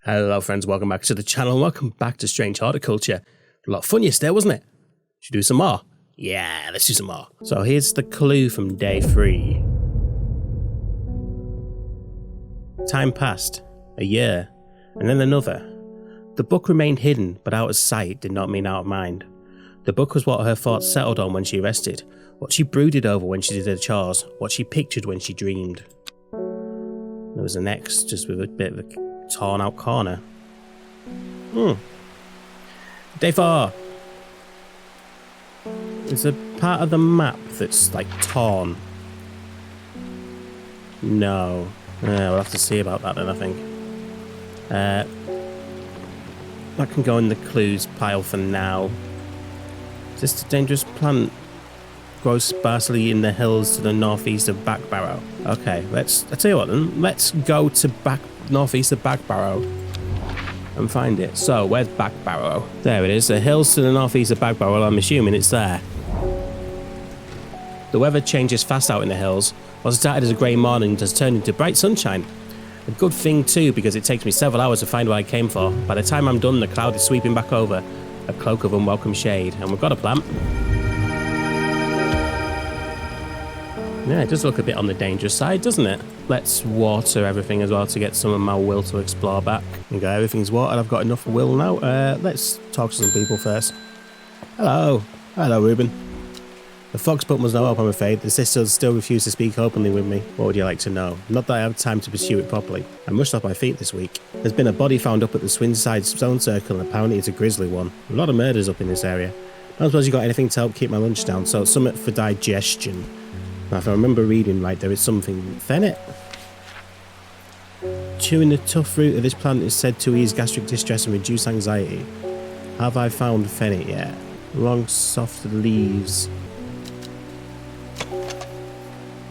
Hello friends, welcome back to the channel, welcome back to Strange Horticulture. A lot of fun yesterday, wasn't it? Should we do some more? Yeah, let's do some more. So here's the clue from day 3. Time passed, a year, and then another. The book remained hidden, but out of sight did not mean out of mind. The book was what her thoughts settled on when she rested, what she brooded over when she did her chores, what she pictured when she dreamed. There was an X just with a bit of a torn out corner. Day 4. There's a part of the map that's like torn. No. We'll have to see about that then, I think. That can go in the clues pile for now. Is this a dangerous plant? Grows sparsely in the hills to the northeast of Backbarrow. Okay, I'll tell you what then. Let's go to northeast of Backbarrow and find it. So, where's Backbarrow? There it is. The hills to the northeast of Backbarrow. I'm assuming it's there. The weather changes fast out in the hills. What started as a grey morning has turned into bright sunshine. A good thing too, because it takes me several hours to find what I came for. By the time I'm done, the cloud is sweeping back over, a cloak of unwelcome shade, and we've got a plant. Yeah, it does look a bit on the dangerous side, doesn't it? Let's water everything as well to get some of my will to explore back. Okay, everything's watered. I've got enough will now. Let's talk to some people first. Hello. Hello, Ruben. The fox pup was no help, I'm afraid. The sisters still refuse to speak openly with me. What would you like to know? Not that I have time to pursue it properly. I'm rushed off my feet this week. There's been a body found up at the Swinside Stone Circle, and apparently it's a grisly one. A lot of murders up in this area. I don't suppose you got anything to help keep my lunch down, so something for digestion. Now, if I remember reading right, there is something. Fennet? Chewing the tough root of this plant is said to ease gastric distress and reduce anxiety. Have I found fennet yet? Long, soft leaves.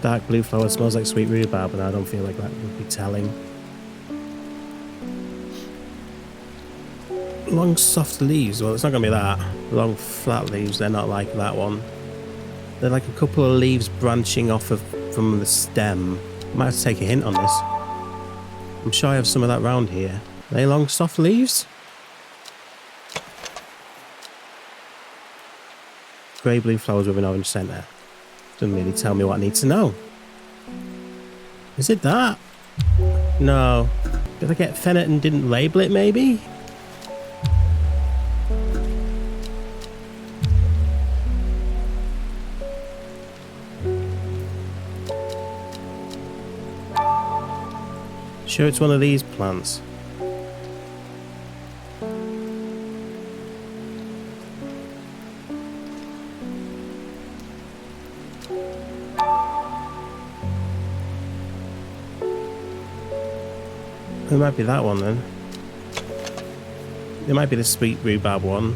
Dark blue flower smells like sweet rhubarb, and I don't feel like that would be telling. Long, soft leaves. Well, it's not going to be that. Long, flat leaves, they're not like that one. They're like a couple of leaves branching off from the stem. Might have to take a hint on this. I'm sure I have some of that round here. Are they long, soft leaves? Grey blue flowers with an orange centre. Doesn't really tell me what I need to know. Is it that? No. Did I get fennet and didn't label it, maybe? Sure it's one of these plants. It might be that one then. It might be the sweet rhubarb one.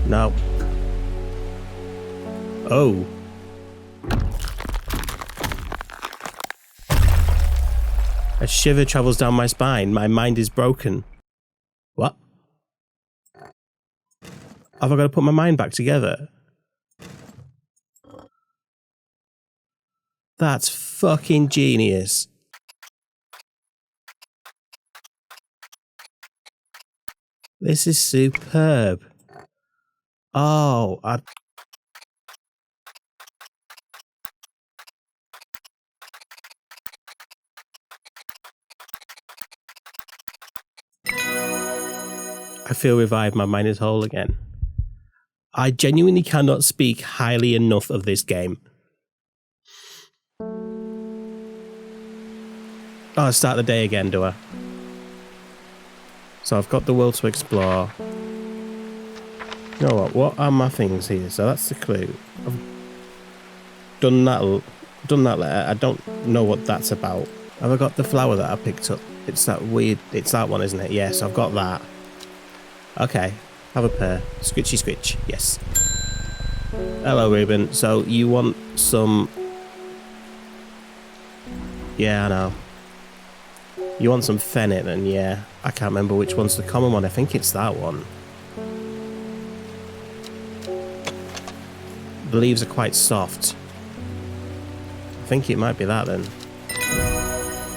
No. Oh. A shiver travels down my spine. My mind is broken. What? Have I got to put my mind back together? That's fucking genius. This is superb. Oh, I feel revived. My mind is whole again. I genuinely cannot speak highly enough of this game. Oh, I start the day again, do I? So I've got the world to explore. You know what are my things here? So that's the clue. I've done that letter. I don't know what that's about. Have I got the flower that I picked up? It's that weird, it's that one, isn't it? Yes, I've got that. Okay, have a pair. Scritchy scritch, yes. Hello, Ruben. So you want some... Yeah, I know. You want some fennet, and yeah, I can't remember which one's the common one. I think it's that one. The leaves are quite soft. I think it might be that then.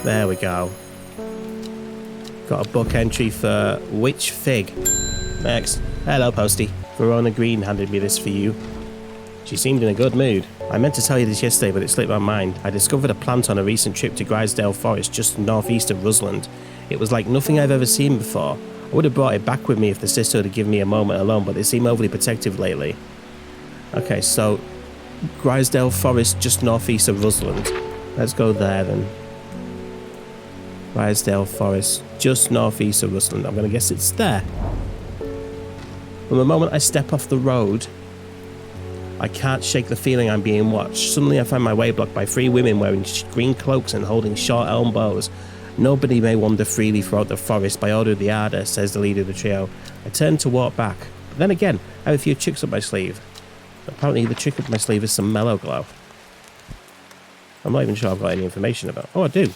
There we go. Got a book entry for Witch Fig. Next. Hello, Posty. Verona Green handed me this for you. She seemed in a good mood. I meant to tell you this yesterday, but it slipped my mind. I discovered a plant on a recent trip to Grisdale Forest, just northeast of Rusland. It was like nothing I've ever seen before. I would have brought it back with me if the sisterhood had given me a moment alone, but they seem overly protective lately. Okay, so Grisdale Forest, just northeast of Rusland. Let's go there then. Grisdale Forest, just northeast of Rusland. I'm going to guess it's there. From the moment I step off the road, I can't shake the feeling I'm being watched. Suddenly I find my way blocked by 3 women wearing green cloaks and holding short elm bows. Nobody may wander freely throughout the forest by order of the Arder, says the leader of the trio. I turn to walk back. But then again, I have a few tricks up my sleeve. Apparently the trick up my sleeve is some mellow glow. I'm not even sure I've got any information about. Oh, I do.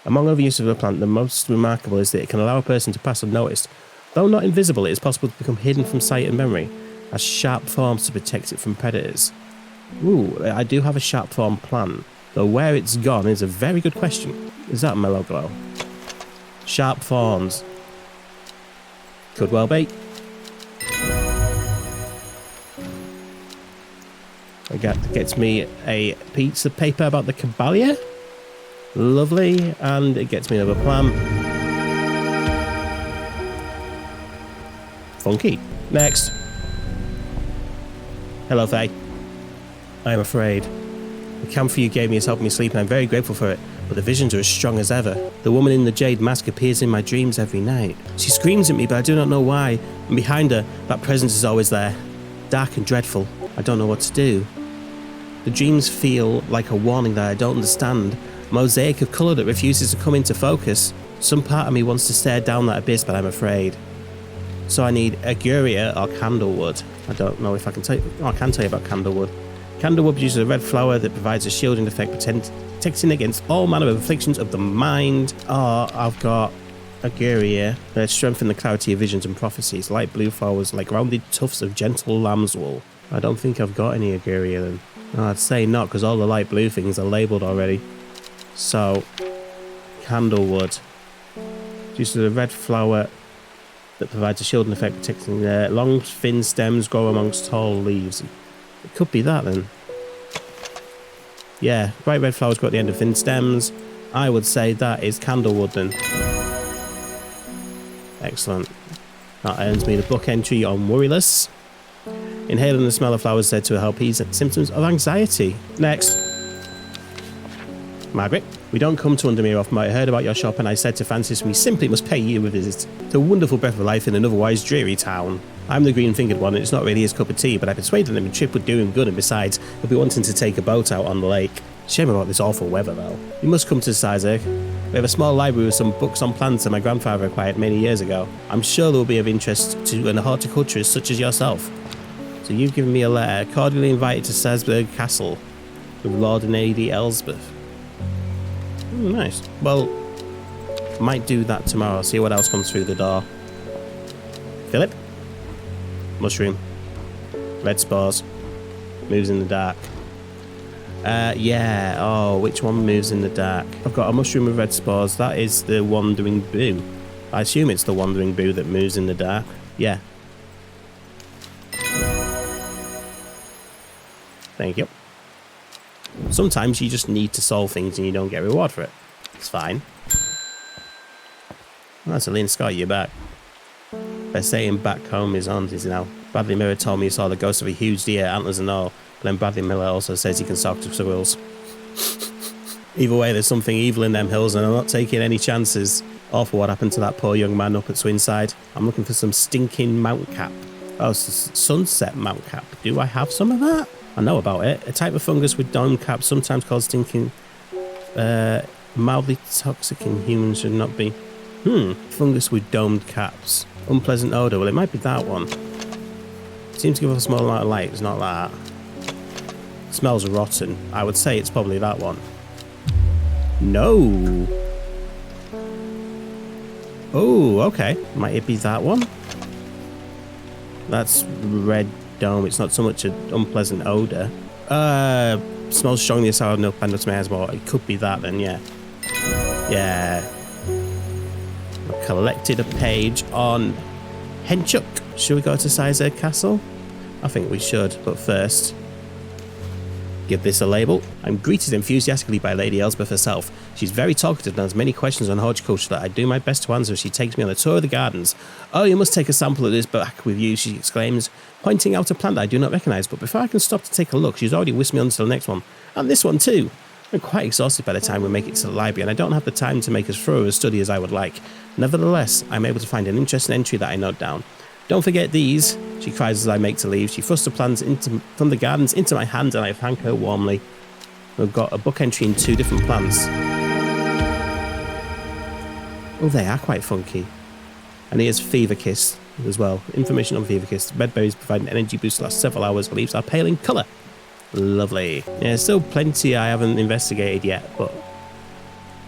Among other uses of the plant, the most remarkable is that it can allow a person to pass unnoticed. Though not invisible, it is possible to become hidden from sight and memory, has sharp thorns to protect it from predators. Ooh, I do have a sharp thorn plant, though where it's gone is a very good question. Is that mellow glow? Sharp thorns. Could well be. Gets me a piece of paper about the Caballia. Lovely. And it gets me another plant. Funky. Next. Hello, Faye. I am afraid. The camphor you gave me has helped me sleep and I'm very grateful for it, but the visions are as strong as ever. The woman in the jade mask appears in my dreams every night. She screams at me, but I do not know why, and behind her, that presence is always there. Dark and dreadful. I don't know what to do. The dreams feel like a warning that I don't understand, a mosaic of colour that refuses to come into focus. Some part of me wants to stare down that abyss, but I'm afraid. So I need Aguria or Candlewood. I don't know if I can tell you. Oh, I can tell you about Candlewood. Candlewood produces a red flower that provides a shielding effect, protecting against all manner of afflictions of the mind. Oh, I've got Aguria. Strengthen the clarity of visions and prophecies. Light blue flowers like rounded tufts of gentle lamb's wool. I don't think I've got any Aguria then. No, I'd say not, because all the light blue things are labelled already. So, Candlewood. Produces a red flower that provides a shielding effect, protecting long, thin stems grow amongst tall leaves. It could be that then. Yeah, bright red flowers grow at the end of thin stems. I would say that is Candlewood then. Excellent. That earns me the book entry on Worryless. Inhaling the smell of flowers said to help ease symptoms of anxiety. Next. Margaret, we don't come to Undermere often, but I heard about your shop and I said to Francis we simply must pay you a visit. It's a wonderful breath of life in an otherwise dreary town. I'm the green-fingered one and it's not really his cup of tea, but I persuaded him a trip would do him good, and besides, he'll be wanting to take a boat out on the lake. Shame about this awful weather though. You must come to Sizergh. We have a small library with some books on plants that my grandfather acquired many years ago. I'm sure they'll be of interest to an horticulturist such as yourself. So you've given me a letter, cordially invited to Sizergh Castle with Lord and Lady Elsbeth. Nice. Well, might do that tomorrow. See what else comes through the door. Philip? Mushroom. Red spores. Moves in the dark. Yeah. Oh, which one moves in the dark? I've got a mushroom with red spores. That is the wandering boo. I assume it's the wandering boo that moves in the dark. Yeah. Thank you. Sometimes you just need to solve things and you don't get a reward for it. It's fine. That's a Lynn Scott, you're back. They're saying back home is on, is now. Bradley Miller told me he saw the ghost of a huge deer, antlers and all. But then Bradley Miller also says he can talk to squirrels. Either way, there's something evil in them hills and I'm not taking any chances. Awful what happened to that poor young man up at Swinside. I'm looking for some stinking mount cap. Oh, sunset mount cap. Do I have some of that? I know about it. A type of fungus with dome caps, sometimes called stinking, mildly toxic in humans, should not be. Fungus with domed caps. Unpleasant odour. Well, it might be that one. Seems to give off a small amount of light. It's not that. It smells rotten. I would say it's probably that one. No. Oh, okay. Might it be that one? That's red dome. It's not so much an unpleasant odour. Smells strongly of sour milk and nutmeg as well. It could be that then, yeah. Yeah. I've collected a page on Henchuk. Should we go to Sizer Castle? I think we should, but first, give this a label. I'm greeted enthusiastically by Lady Elspeth herself. She's very talkative and has many questions on horticulture that I do my best to answer as she takes me on a tour of the gardens. Oh, you must take a sample of this back with you, she exclaims, pointing out a plant that I do not recognise, but before I can stop to take a look, she's already whisked me on to the next one. And this one too. I'm quite exhausted by the time we make it to the library, and I don't have the time to make as thorough a study as I would like. Nevertheless, I'm able to find an interesting entry that I note down. Don't forget these, she cries as I make to leave. She thrusts the plants from the gardens into my hand, and I thank her warmly. We've got a book entry in 2 different plants. Oh, they are quite funky. And here's Fever Kiss as well. Information on Fever Kiss. Red berries provide an energy boost that lasts several hours. Leaves are pale in colour. Lovely. Yeah, still plenty I haven't investigated yet, but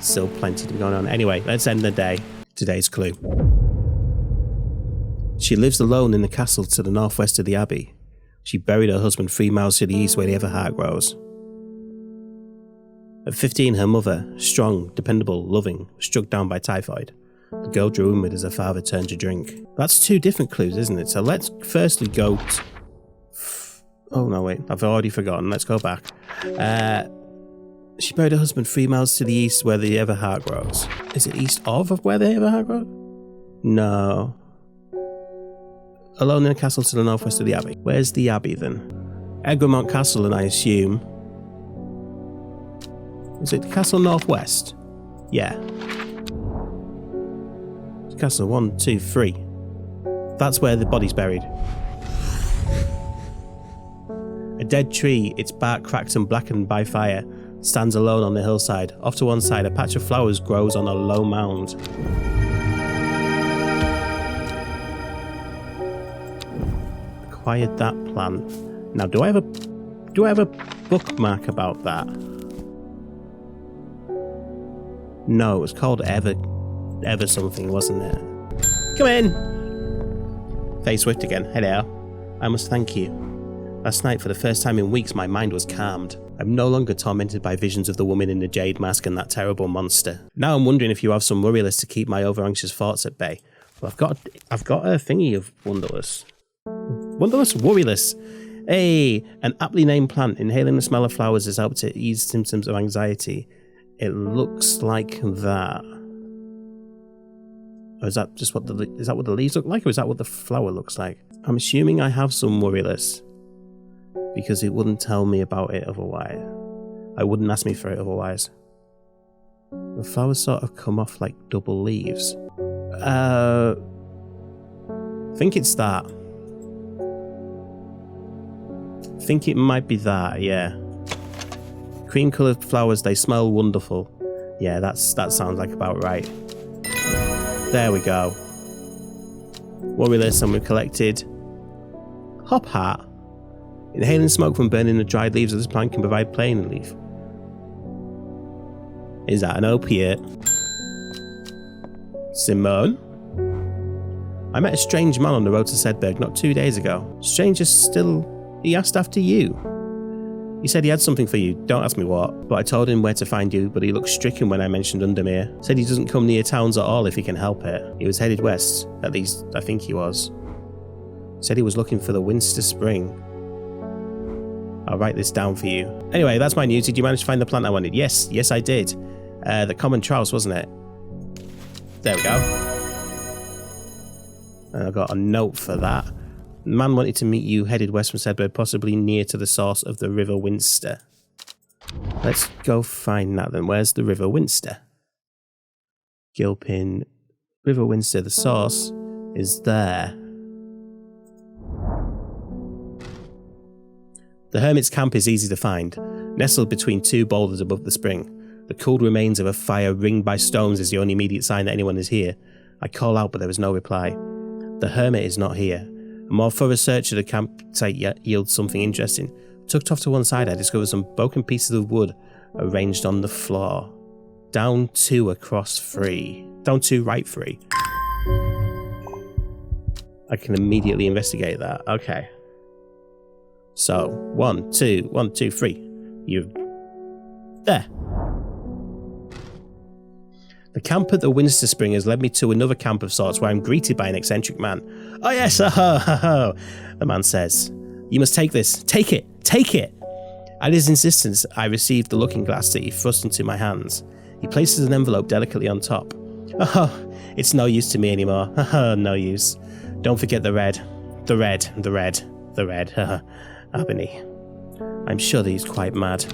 still plenty to be going on. Anyway, let's end the day. Today's clue. She lives alone in the castle to the northwest of the abbey. She buried her husband 3 miles to the east where the Everheart grows. At 15, her mother, strong, dependable, loving, was struck down by typhoid. The girl drew inward as her father turned to drink. That's 2 different clues, isn't it? So let's firstly go to... Oh, no, wait. I've already forgotten. Let's go back. She buried her husband 3 miles to the east where the Everheart grows. Is it east of where the Everheart grows? No. Alone in a castle to the northwest of the abbey. Where's the abbey, then? Egremont Castle, and I assume... Is it the castle northwest? Yeah. Castle 1, 2, 3. That's where the body's buried. A dead tree, its bark cracked and blackened by fire, stands alone on the hillside. Off to one side, a patch of flowers grows on a low mound. Acquired that plant. Now, do I have a bookmark about that? No, it was called Ever something, wasn't it? Come in! Faye Swift again. Hello. I must thank you. Last night, for the first time in weeks, my mind was calmed. I'm no longer tormented by visions of the woman in the jade mask and that terrible monster. Now I'm wondering if you have some worry list to keep my over-anxious thoughts at bay. Well, I've got a thingy of Wonderless. Wonderless Worryless. Hey, an aptly named plant. Inhaling the smell of flowers has helped to ease symptoms of anxiety. It looks like that. Or is that just what the leaves look like, or is that what the flower looks like? I'm assuming I have some Worryless, because it wouldn't tell me about it otherwise. I wouldn't ask me for it otherwise. The flowers sort of come off like double leaves. I think it's that. I think it might be that, yeah. Cream-coloured flowers, they smell wonderful. Yeah, that sounds like about right. There we go. Worryless, and we've collected Hop Heart. Inhaling smoke from burning the dried leaves of this plant can provide plain relief. Is that an opiate? Simone? I met a strange man on the road to Sedberg not 2 days ago. Stranger still... He asked after you. He said he had something for you, don't ask me what, but I told him where to find you, but he looked stricken when I mentioned Undermere. Said he doesn't come near towns at all if he can help it. He was headed west, at least I think he was. Said he was looking for the Winster Spring. I'll write this down for you. Anyway, that's my news. Did you manage to find the plant I wanted? Yes I did. The common trouse, wasn't it? There we go. And I got a note for that. The man wanted to meet you, headed west from Sedberg, possibly near to the source of the River Winster. Let's go find that then. Where's the River Winster? Gilpin. River Winster, the source is there. The hermit's camp is easy to find, nestled between 2 boulders above the spring. The cooled remains of a fire ringed by stones is the only immediate sign that anyone is here. I call out, but there is no reply. The hermit is not here. A more thorough search of the campsite yields something interesting. Tucked off to one side, I discover some broken pieces of wood arranged on the floor. Down 2 across 3. Down 2 right 3. I can immediately investigate that. Okay. So, 1, 2, 1, 2, 3. You're there. The camp at the Winster Spring has led me to another camp of sorts where I'm greeted by an eccentric man. Oh yes, oh, the man says. You must take this. Take it. Take it. At his insistence, I received the looking glass that he thrust into my hands. He places an envelope delicately on top. Oh, it's no use to me anymore. No use. Don't forget the red. The red. The red. The red. Albany. I'm sure that he's quite mad.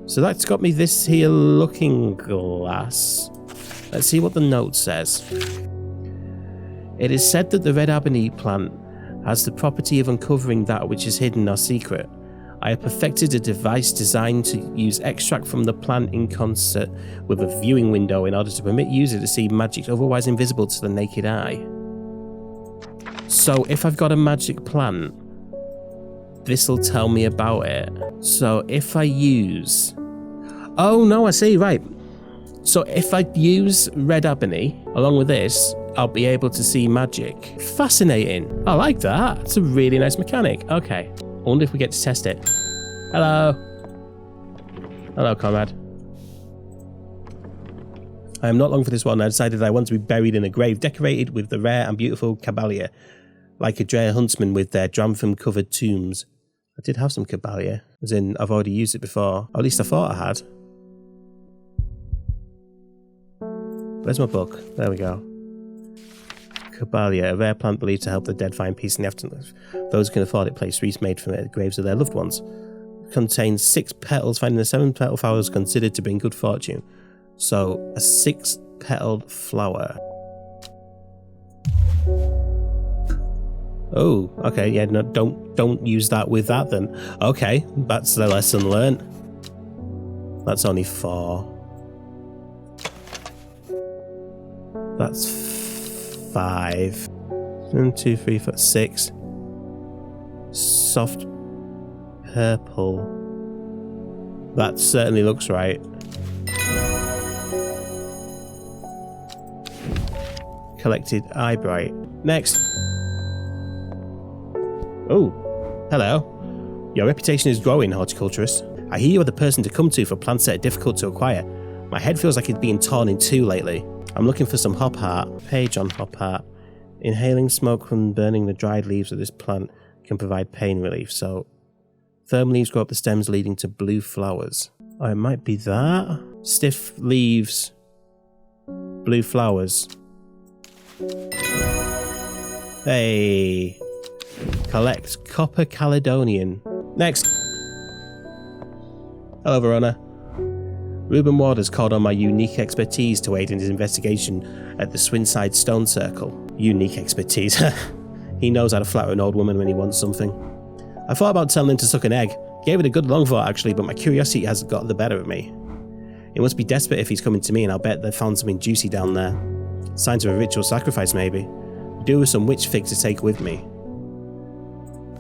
So that's got me this here looking glass. Let's see what the note says. It is said that the Redalbany plant has the property of uncovering that which is hidden or secret. I have perfected a device designed to use extract from the plant in concert with a viewing window in order to permit user to see magic otherwise invisible to the naked eye. So if I've got a magic plant, this will tell me about it. So if I use... Oh no, I see, right. So if I use Redalbany along with this, I'll be able to see magic. Fascinating. I like that. It's a really nice mechanic. Okay. I wonder if we get to test it. Hello. Hello, comrade. I am not long for this one. I decided I want to be buried in a grave decorated with the rare and beautiful Caballia, like a Dreher huntsman with their Drampham-covered tombs. I did have some Caballia, as in I've already used it before. Or at least I thought I had. Where's my book? There we go. Caballia, a rare plant believed to help the dead find peace in the afterlife. Those who can afford it place wreaths made from it at the graves of their loved ones. It contains 6 petals, finding the 7 petal flower is considered to bring good fortune. So, a 6-petaled flower. Oh, okay, yeah, no, don't use that with that then. Okay, that's the lesson learnt. That's only 4. That's 5. 1, 2, 3, 4, 6. Soft purple. That certainly looks right. Collected eyebright. Next. Oh, hello. Your reputation is growing, horticulturist. I hear you are the person to come to for plants that are difficult to acquire. My head feels like it's being torn in two lately. I'm looking for some hop heart. Page on hop heart. Inhaling smoke from burning the dried leaves of this plant can provide pain relief. So, firm leaves grow up the stems leading to blue flowers. Oh, it might be that. Stiff leaves. Blue flowers. Hey. Collect Copper Caledonian. Next. Hello, Verona. Reuben Ward has called on my unique expertise to aid in his investigation at the Swinside Stone Circle. Unique expertise. He knows how to flatter an old woman when he wants something. I thought about telling him to suck an egg. Gave it a good long thought actually, but my curiosity has got the better of me. He must be desperate if he's coming to me, and I'll bet they found something juicy down there. Signs of a ritual sacrifice maybe. Do with some witch fig to take with me.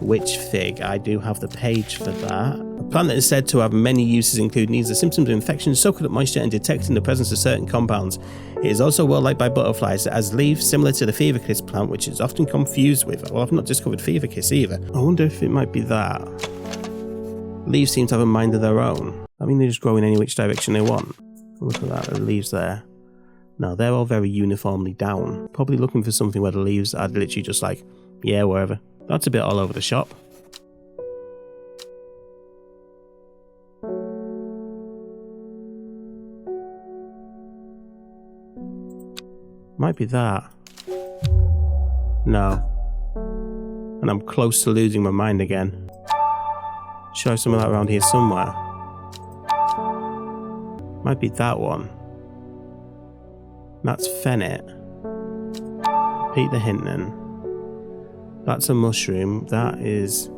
Witch fig, I do have the page for that. A plant that is said to have many uses including easing the symptoms of infection, soaking up moisture and detecting the presence of certain compounds. It is also well liked by butterflies. It has leaves similar to the fever kiss plant, which is often confused with. Well, I've not discovered fever kiss either. I wonder if it might be that. Leaves seem to have a mind of their own. I mean, they just grow in any which direction they want. Look at that, the leaves there. No, they're all very uniformly down. Probably looking for something where the leaves are literally just like, yeah, wherever. That's a bit all over the shop. Might be that. No. And I'm close to losing my mind again. Show some of that around here somewhere. Might be that one. That's Fennet. Repeat the hint then. That's a mushroom. That is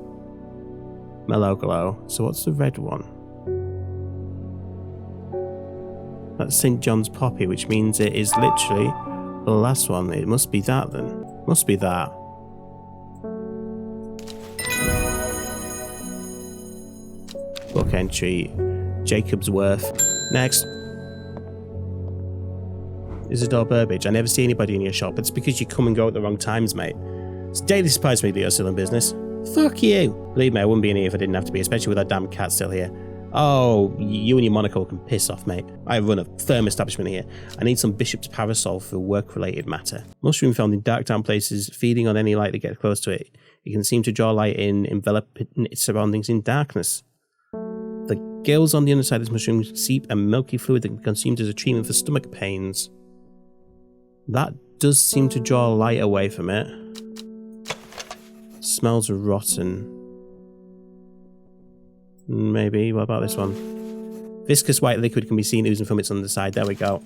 Mellow Glow. So what's the red one? That's St. John's Poppy, which means it is literally the last one. It must be that then. Must be that. Book entry. Jacob's Worth. Next. Isidore Burbage. I never see anybody in your shop. It's because you come and go at the wrong times, mate. It's daily surprise me that you're still in business. Fuck you. Believe me, I wouldn't be in here if I didn't have to be, especially with that damn cat still here. Oh, you and your monocle can piss off, mate. I run a firm establishment here. I need some bishop's parasol for work-related matter. Mushroom found in dark down places, feeding on any light that gets close to it. It can seem to draw light in, enveloping its surroundings in darkness. The gills on the underside of this mushroom seep a milky fluid that can be consumed as a treatment for stomach pains. That does seem to draw light away from it. Smells rotten. Maybe. What about this one? Viscous white liquid can be seen oozing from its underside. There we go.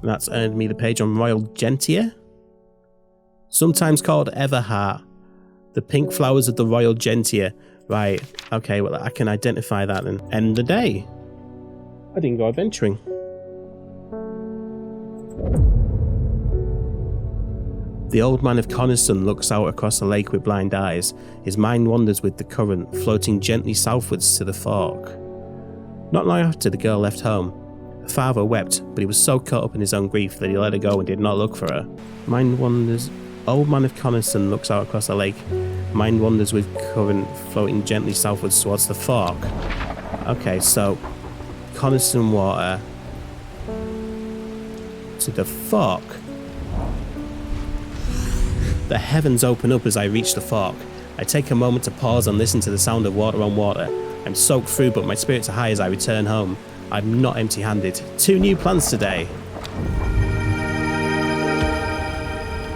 That's earned me the page on Royal Gentier. Sometimes called Everheart. The pink flowers of the Royal Gentier. Right. Okay, well, I can identify that and end the day. I didn't go adventuring. The old man of Coniston looks out across the lake with blind eyes. His mind wanders with the current, floating gently southwards to the fork. Not long after the girl left home, her father wept, but he was so caught up in his own grief that he let her go and did not look for her. Mind wanders. Old man of Coniston looks out across the lake. Mind wanders with current, floating gently southwards towards the fork. Okay, so Coniston water to the fork. The heavens open up as I reach the fork. I take a moment to pause and listen to the sound of water on water. I'm soaked through, but my spirits are high as I return home. I'm not empty-handed. 2 new plants today.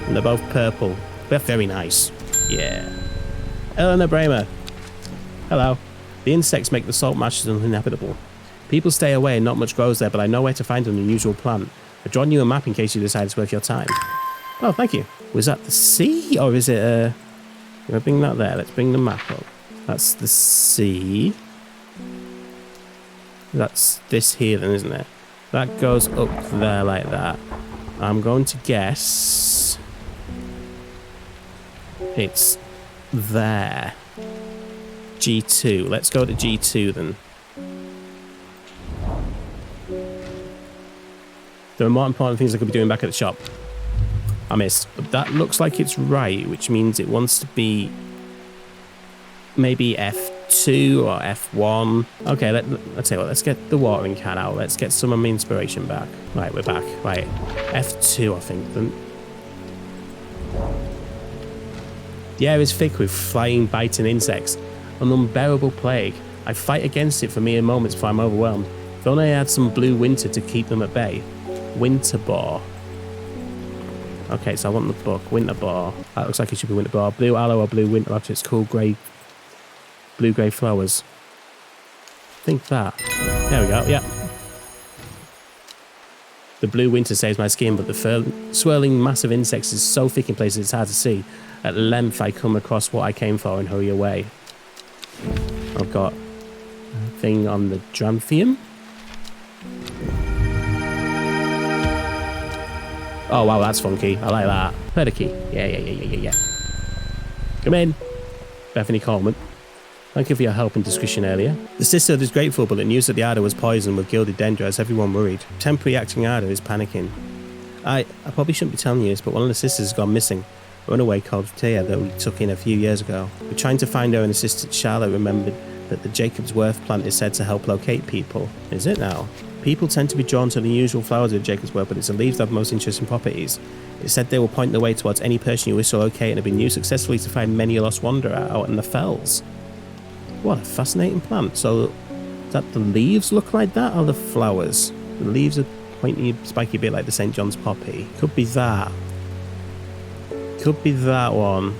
And they're both purple. They're very nice. Yeah. Eleanor Bramer. Hello. The insects make the salt marshes uninhabitable. People stay away and not much grows there, but I know where to find an unusual plant. I've drawn you a map in case you decide it's worth your time. Oh, thank you. Was that the sea, or is it Can I bring that there? Let's bring the map up. That's the sea. That's this here then, isn't it? That goes up there like that. I'm going to guess it's there. G2. Let's go to G2 then. There are more important things I could be doing back at the shop. I missed. But that looks like it's right, which means it wants to be maybe F2 or F1. Okay, let's say what. Let's get the watering can out. Let's get some of my inspiration back. Right, we're back. Right, F2, I think. Then the air is thick with flying, biting insects. An unbearable plague. I fight against it for mere moments before I'm overwhelmed. If only I had some blue winter to keep them at bay. Winter boar. Okay, so I want the book. Winter boar. That looks like it should be winter boar. Blue aloe or blue winter after its cool grey, blue-grey flowers. I think that. There we go, yeah. The blue winter saves my skin, but the swirling mass of insects is so thick in places it's hard to see. At length, I come across what I came for and hurry away. I've got a thing on the Dranthium. Oh wow, that's funky. I like that. Pedikey. Yeah. Come in. Bethany Coleman. Thank you for your help and discretion earlier. The sisterhood is grateful, but the news that the Arda was poisoned with gilded dendra has everyone worried. Temporary acting Arda is panicking. I probably shouldn't be telling you this, but one of the sisters has gone missing. A runaway called Thea that we took in a few years ago. We're trying to find her, and assistant Charlotte remembered that the Jacob's Worth plant is said to help locate people. Is it now? People tend to be drawn to the unusual flowers of Jacob's Worth, but it's the leaves that have most interesting properties. It said they will point the way towards any person you wish to locate and have been used successfully to find many a lost wanderer out in the fells. What a fascinating plant. So, that the leaves look like that, or the flowers? The leaves are pointy, spiky bit like the St. John's poppy. Could be that. Could be that one.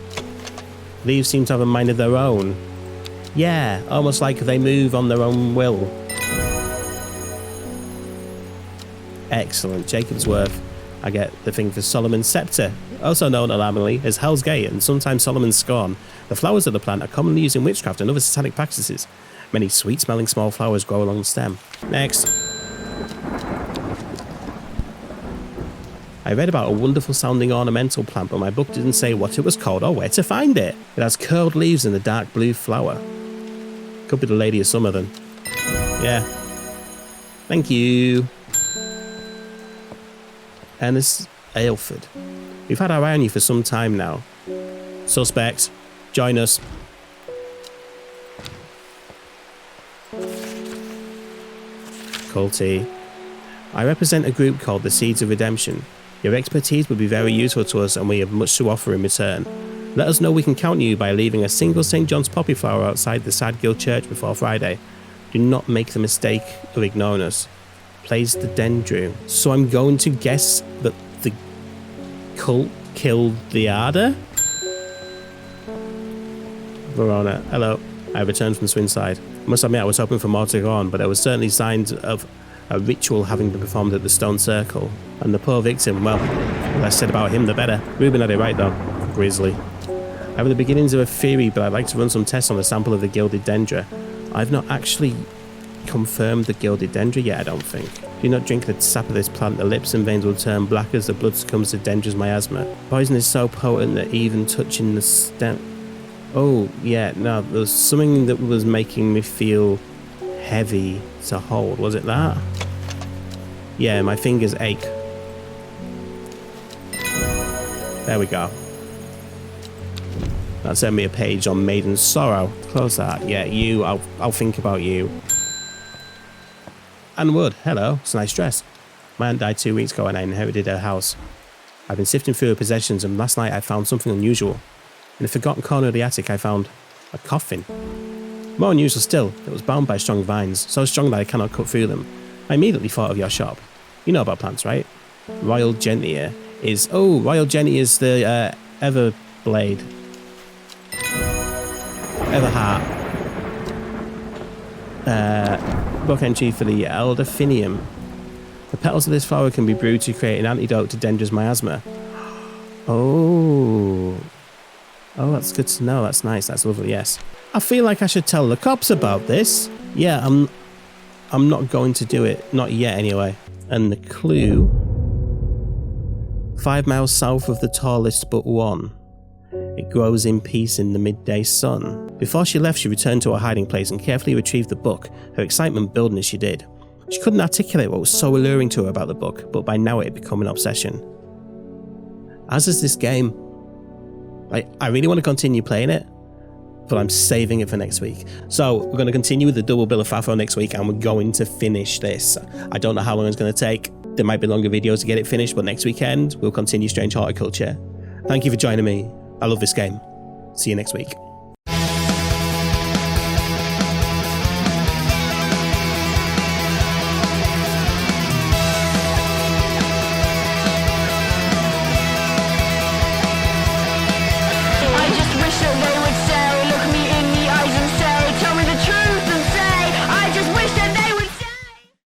Leaves seem to have a mind of their own. Yeah, almost like they move on their own will. Excellent. Jacob's Worth. I get the thing for Solomon's Scepter, also known alarmingly as Hell's Gate and sometimes Solomon's Scorn. The flowers of the plant are commonly used in witchcraft and other satanic practices. Many sweet-smelling small flowers grow along the stem. Next. I read about a wonderful-sounding ornamental plant, but my book didn't say what it was called or where to find it. It has curled leaves and a dark blue flower. Could be the Lady of Summer then. Yeah. Thank you. Ernest Aylford. We've had our eye on you for some time now. Suspect, join us. difficulty. I represent a group called the Seeds of Redemption. Your expertise would be very useful to us and we have much to offer in return. Let us know we can count on you by leaving a single St. John's poppy flower outside the Sad Guild Church before Friday. Do not make the mistake of ignoring us. Plays the Dendrew. So I'm going to guess that the cult killed the Arda? Verona, hello. I returned from Swinside. Must admit I was hoping for more to go on, but there were certainly signs of a ritual having been performed at the Stone Circle. And the poor victim, well, the less said about him the better. Ruben had it right though. Grizzly. I have the beginnings of a theory, but I'd like to run some tests on a sample of the Gilded Dendra. I've not actually confirmed the Gilded Dendra yet, I don't think. Do not drink the sap of this plant. The lips and veins will turn black as the blood succumbs to Dendra's miasma. Poison is so potent that even touching the stem... Oh, yeah, no, there was something that was making me feel heavy to hold. Was it that? Yeah, my fingers ache. There we go. That sent me a page on Maiden's Sorrow. Close that. Yeah, you. I'll think about you. Anne Wood. Hello. It's a nice dress. My aunt died 2 weeks ago and I inherited her house. I've been sifting through her possessions and last night I found something unusual. In a forgotten corner of the attic I found a coffin. More unusual still, it was bound by strong vines, so strong that I cannot cut through them. I immediately thought of your shop. You know about plants, right? Royal Gentier is... Oh, Royal Gentier is the Everblade. Everheart. Book entry for the Elderfinium. The petals of this flower can be brewed to create an antidote to Dendra's miasma. Oh, that's good to know. That's nice. That's lovely. Yes. I feel like I should tell the cops about this. Yeah, I'm not going to do it. Not yet, anyway. And the clue: 5 miles south of the tallest but one. It grows in peace in the midday sun. Before she left, she returned to her hiding place and carefully retrieved the book, her excitement building as she did. She couldn't articulate what was so alluring to her about the book, but by now it had become an obsession. As is this game. I really want to continue playing it, but I'm saving it for next week. So we're going to continue with the double bill of FAFO next week and we're going to finish this. I don't know how long it's going to take. There might be longer videos to get it finished, but next weekend we'll continue Strange Horticulture. Thank you for joining me. I love this game. See you next week.